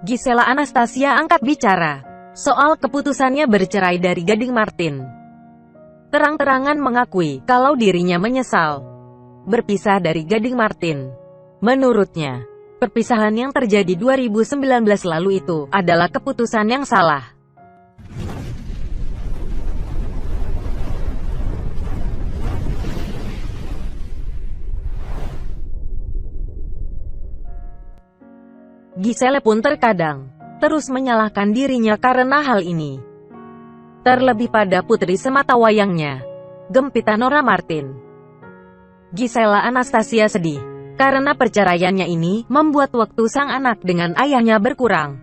Gisela Anastasia angkat bicara soal keputusannya bercerai dari Gading Martin. Terang-terangan mengakui kalau dirinya menyesal berpisah dari Gading Martin. Menurutnya, perpisahan yang terjadi 2019 lalu itu adalah keputusan yang salah. Giselle pun terkadang terus menyalahkan dirinya karena hal ini. Terlebih pada putri sematawayangnya, Gempita Nora Martin. Gisela Anastasia sedih karena perceraiannya ini membuat waktu sang anak dengan ayahnya berkurang.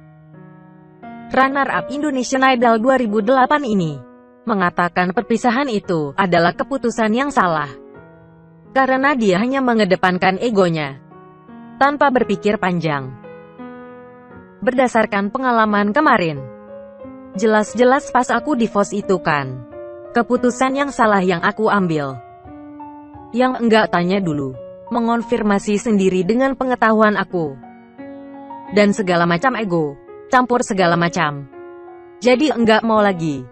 Runner-up Indonesian Idol 2008 ini mengatakan perpisahan itu adalah keputusan yang salah karena dia hanya mengedepankan egonya tanpa berpikir panjang. Berdasarkan pengalaman kemarin, jelas-jelas pas aku divorce itu kan keputusan yang salah yang aku ambil. Yang enggak tanya dulu, mengonfirmasi sendiri dengan pengetahuan aku. Dan segala macam ego, campur segala macam. Jadi enggak mau lagi.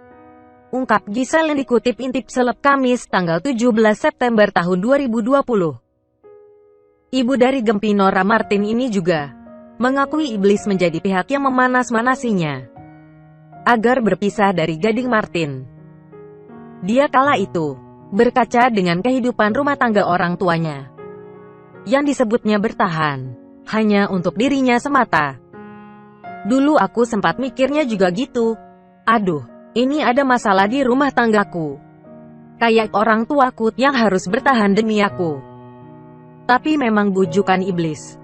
Ungkap Giselle yang dikutip Intip Seleb Kamis tanggal 17 September tahun 2020. Ibu dari Gempi Nora Martin ini juga mengakui iblis menjadi pihak yang memanas-manasinya agar berpisah dari Gading Martin. Dia kala itu berkaca dengan kehidupan rumah tangga orang tuanya yang disebutnya bertahan hanya untuk dirinya semata. Dulu aku sempat mikirnya juga gitu. Aduh, ini ada masalah di rumah tanggaku. Kayak orang tuaku yang harus bertahan demi aku. Tapi memang bujukan iblis.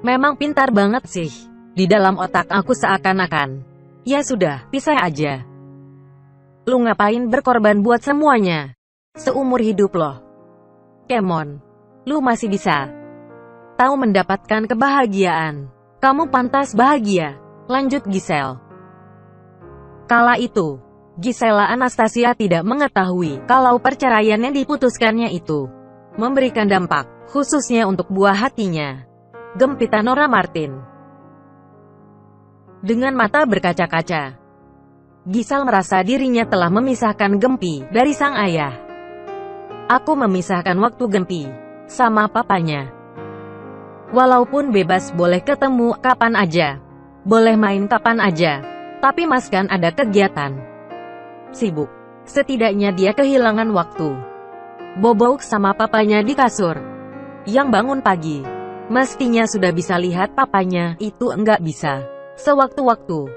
Memang pintar banget sih. Di dalam otak aku seakan-akan, ya sudah, pisah aja. Lu ngapain berkorban buat semuanya? Seumur hidup loh. Come on. Lu masih bisa tahu mendapatkan kebahagiaan. Kamu pantas bahagia. Lanjut Giselle. Kala itu, Gisela Anastasia tidak mengetahui kalau perceraian yang diputuskannya itu memberikan dampak, khususnya untuk buah hatinya, Gempita Nora Martin. Dengan mata berkaca-kaca, Giselle merasa dirinya telah memisahkan Gempi dari sang ayah. Aku memisahkan waktu Gempi sama papanya. Walaupun bebas boleh ketemu kapan aja, boleh main kapan aja, tapi Mas kan ada kegiatan. Sibuk. Setidaknya dia kehilangan waktu. Bobok sama papanya di kasur. Yang bangun pagi, mestinya sudah bisa lihat papanya, itu enggak bisa. Sewaktu-waktu.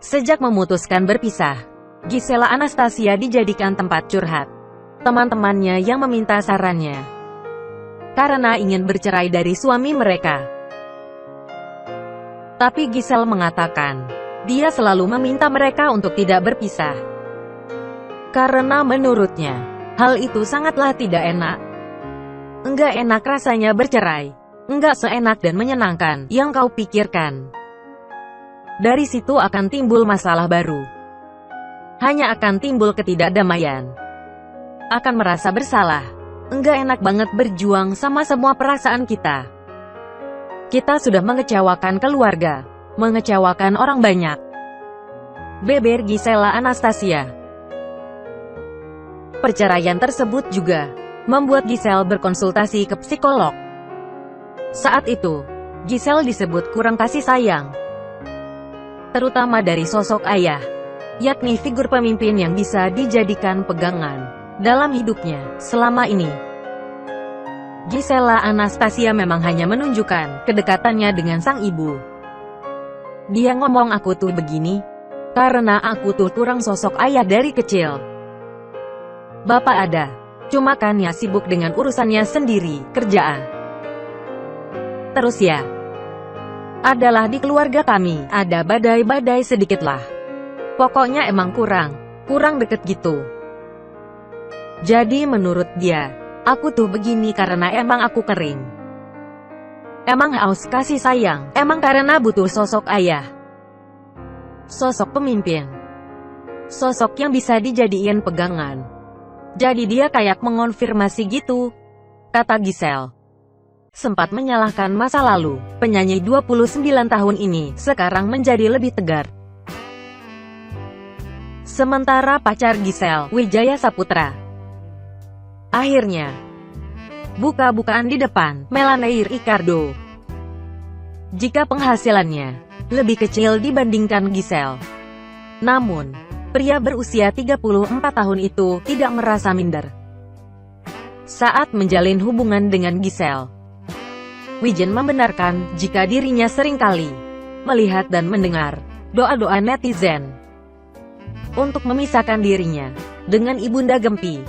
Sejak memutuskan berpisah, Gisela Anastasia dijadikan tempat curhat teman-temannya yang meminta sarannya karena ingin bercerai dari suami mereka. Tapi Giselle mengatakan, dia selalu meminta mereka untuk tidak berpisah. Karena menurutnya, hal itu sangatlah tidak enak. Enggak enak rasanya bercerai. Enggak seenak dan menyenangkan yang kau pikirkan. Dari situ akan timbul masalah baru. Hanya akan timbul ketidakdamaian. Akan merasa bersalah. Enggak enak banget berjuang sama semua perasaan kita. Kita sudah mengecewakan keluarga, mengecewakan orang banyak. Beber Gisela Anastasia. Perceraian tersebut juga membuat Giselle berkonsultasi ke psikolog. Saat itu, Giselle disebut kurang kasih sayang, terutama dari sosok ayah, yakni figur pemimpin yang bisa dijadikan pegangan dalam hidupnya selama ini. Gisela Anastasia memang hanya menunjukkan kedekatannya dengan sang ibu. Dia ngomong aku tuh begini, karena aku tuh kurang sosok ayah dari kecil. Bapak ada, cuma kan ya sibuk dengan urusannya sendiri, kerjaan. Terus ya, adalah di keluarga kami, ada badai-badai sedikit lah. Pokoknya emang kurang deket gitu. Jadi menurut dia, aku tuh begini karena emang aku kering. Emang haus kasih sayang, emang karena butuh sosok ayah. Sosok pemimpin. Sosok yang bisa dijadiin pegangan. Jadi dia kayak mengonfirmasi gitu, kata Giselle. sempat menyalahkan masa lalu. Penyanyi 29 tahun ini sekarang menjadi lebih tegar. Sementara pacar Giselle, Wijaya Saputra, akhirnya buka-bukaan di depan Melaneir Ricardo. Jika penghasilannya lebih kecil dibandingkan Giselle, namun pria berusia 34 tahun itu tidak merasa minder saat menjalin hubungan dengan Giselle. Wijin membenarkan jika dirinya seringkali melihat dan mendengar doa-doa netizen untuk memisahkan dirinya dengan Ibunda Gempi.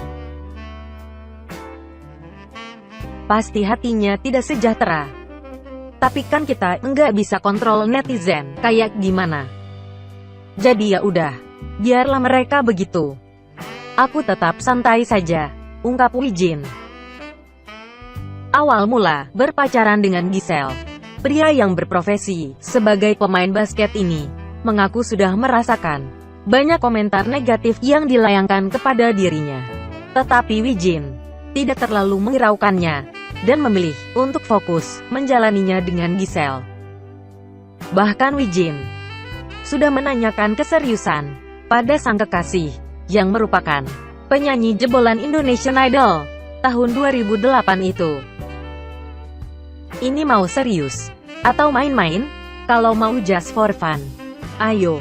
Pasti hatinya tidak sejahtera. Tapi kan kita nggak bisa kontrol netizen kayak gimana. Jadi ya udah, biarlah mereka begitu. Aku tetap santai saja, ungkap Wijin. Awal mula berpacaran dengan Giselle, pria yang berprofesi sebagai pemain basket ini mengaku sudah merasakan banyak komentar negatif yang dilayangkan kepada dirinya. Tetapi Wijin tidak terlalu menghiraukannya dan memilih untuk fokus menjalaninya dengan Giselle. Bahkan Wijin sudah menanyakan keseriusan pada sang kekasih yang merupakan penyanyi jebolan Indonesian Idol tahun 2008 itu. Ini mau serius atau main-main? Kalau mau just for fun, ayo.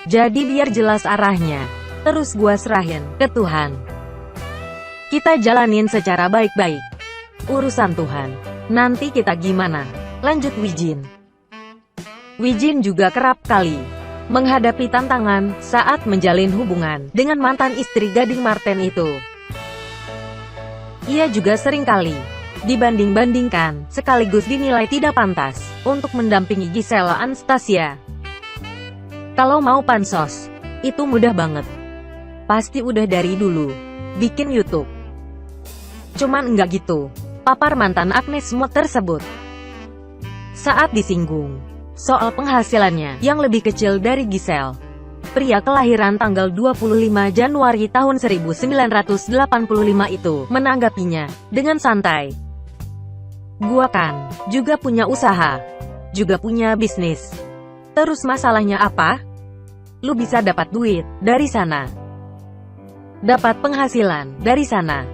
Jadi biar jelas arahnya, terus gua serahin ke Tuhan. Kita jalanin secara baik-baik. Urusan Tuhan, nanti kita gimana? Lanjut Wijin. Wijin juga kerap kali menghadapi tantangan saat menjalin hubungan dengan mantan istri Gading Marten itu. Ia juga seringkali dibanding-bandingkan, sekaligus dinilai tidak pantas untuk mendampingi Giselle Anastasia. Kalau mau pansos, itu mudah banget. Pasti udah dari dulu bikin YouTube. Cuman enggak gitu, papar mantan Agnes Mo tersebut. Saat disinggung soal penghasilannya yang lebih kecil dari Giselle, pria kelahiran tanggal 25 Januari tahun 1985 itu menanggapinya dengan santai. Gua kan juga punya usaha, juga punya bisnis. Terus masalahnya apa? Lu bisa dapat duit dari sana, dapat penghasilan dari sana,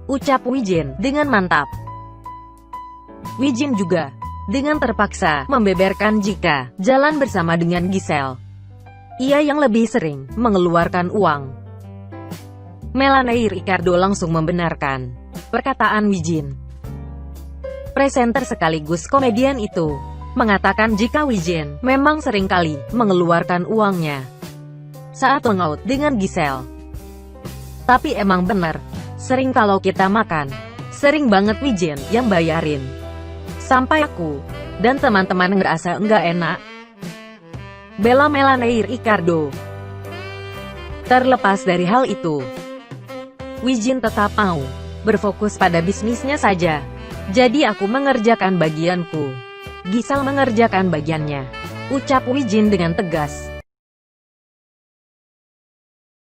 ucap Wijin dengan mantap. Wijin juga dengan terpaksa membeberkan jika jalan bersama dengan Giselle, ia yang lebih sering mengeluarkan uang. Melaneir Ricardo langsung membenarkan perkataan Wijin. Presenter sekaligus komedian itu mengatakan jika Wijin memang seringkali mengeluarkan uangnya saat hangout dengan Giselle. Tapi emang bener, sering kalau kita makan, sering banget Wijin yang bayarin. Sampai aku dan teman-teman ngerasa enggak enak. Bela Melaneir Ricardo. Terlepas dari hal itu, Wijin tetap mau berfokus pada bisnisnya saja. Jadi aku mengerjakan bagianku, Giselle mengerjakan bagiannya, ucap Wijin dengan tegas.